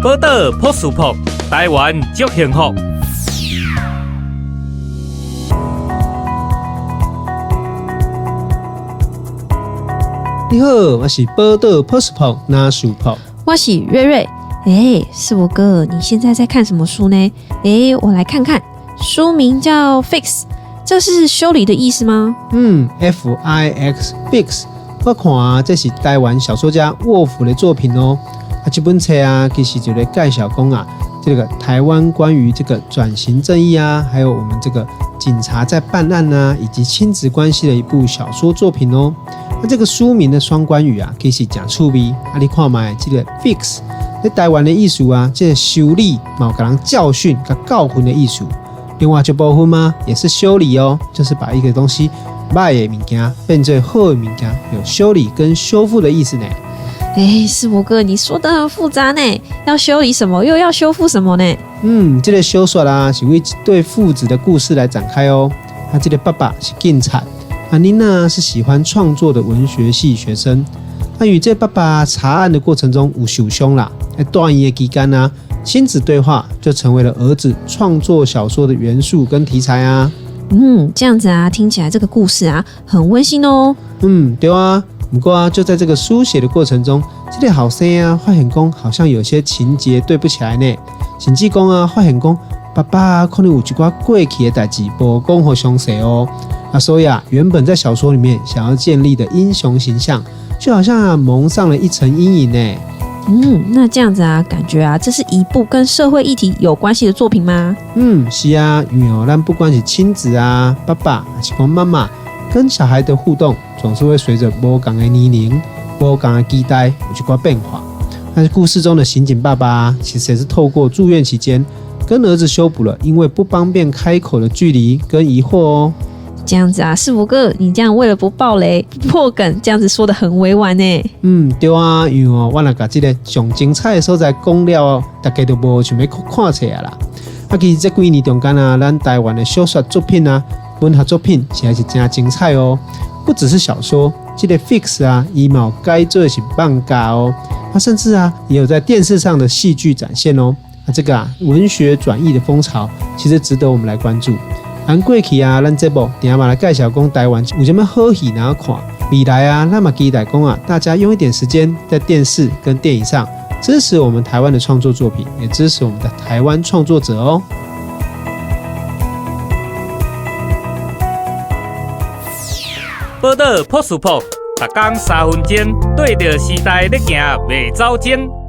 报道朴素朴，台湾足幸福。你好，我是报道朴素朴那素朴，我是瑞瑞。师傅哥，你现在在看什么书呢？我来看看，书名叫 Fix， 这是修理的意思吗？FIX Fix， 我看这是台湾小说家沃夫的作品哦。这本册啊，其实就在介绍讲啊，这个台湾关于这个转型正义啊，还有我们这个警察在办案啊，以及亲子关系的一部小说作品哦。那这个书名的双关语啊，其实讲趣味。你看嘛，这个 fix 在台湾的意思啊，这个修理，有给人教训、跟教训的意思。另外这部分嘛，也是修理哦，就是把一个东西坏的物件变成好的物件，有修理跟修复的意思呢。师傅哥，你说的很复杂呢，要修理什么，又要修复什么呢？这个小说啊，是为一对父子的故事来展开哦。这个爸爸是警察，妮娜是喜欢创作的文学系学生。与这爸爸查案的过程中有受伤啦，在断夜期间啊，亲子对话就成为了儿子创作小说的元素跟题材啊。这样子啊，听起来这个故事啊很温馨哦。对啊。不过啊，就在这个书写的过程中，这个后生啊发现讲好像有些情节对不起来呢。甚至讲啊，发现讲爸爸可能有一寡过去的代志无讲给详细哦。所以啊，原本在小说里面想要建立的英雄形象，就好像啊蒙上了一层阴影呢。那这样子啊，感觉啊，这是一部跟社会议题有关系的作品吗？是啊，因为咱不管是亲子啊，爸爸还是妈妈。跟小孩的互动总是会随着不同的年龄、不同的期待有一些变化。但是故事中的刑警爸爸其实也是透过住院期间跟儿子修补了因为不方便开口的距离跟疑惑哦。这样子啊，师傅哥，你这样为了不爆雷、不破梗，这样子说得很委婉呢。对啊，因为我若把这个上精彩的所在讲了，大家都无想要看出来啦。其实这几年中间啊，咱台湾的小说作品啊。文学作品其实是真精彩哦，不只是小说，这个 Fix 啊，伊嘛该做的是漫画哦，甚至啊也有在电视上的戏剧展现哦。这个文学转译的风潮，其实值得我们来关注。过去啊，咱这部等下嘛来介绍讲台湾有什么好戏然后看，未来啊，咱嘛期待讲啊，大家用一点时间在电视跟电影上支持我们台湾的创作作品，也支持我们的台湾创作者哦。报道朴素朴，每天3分钟，对着时代在行，袂走前。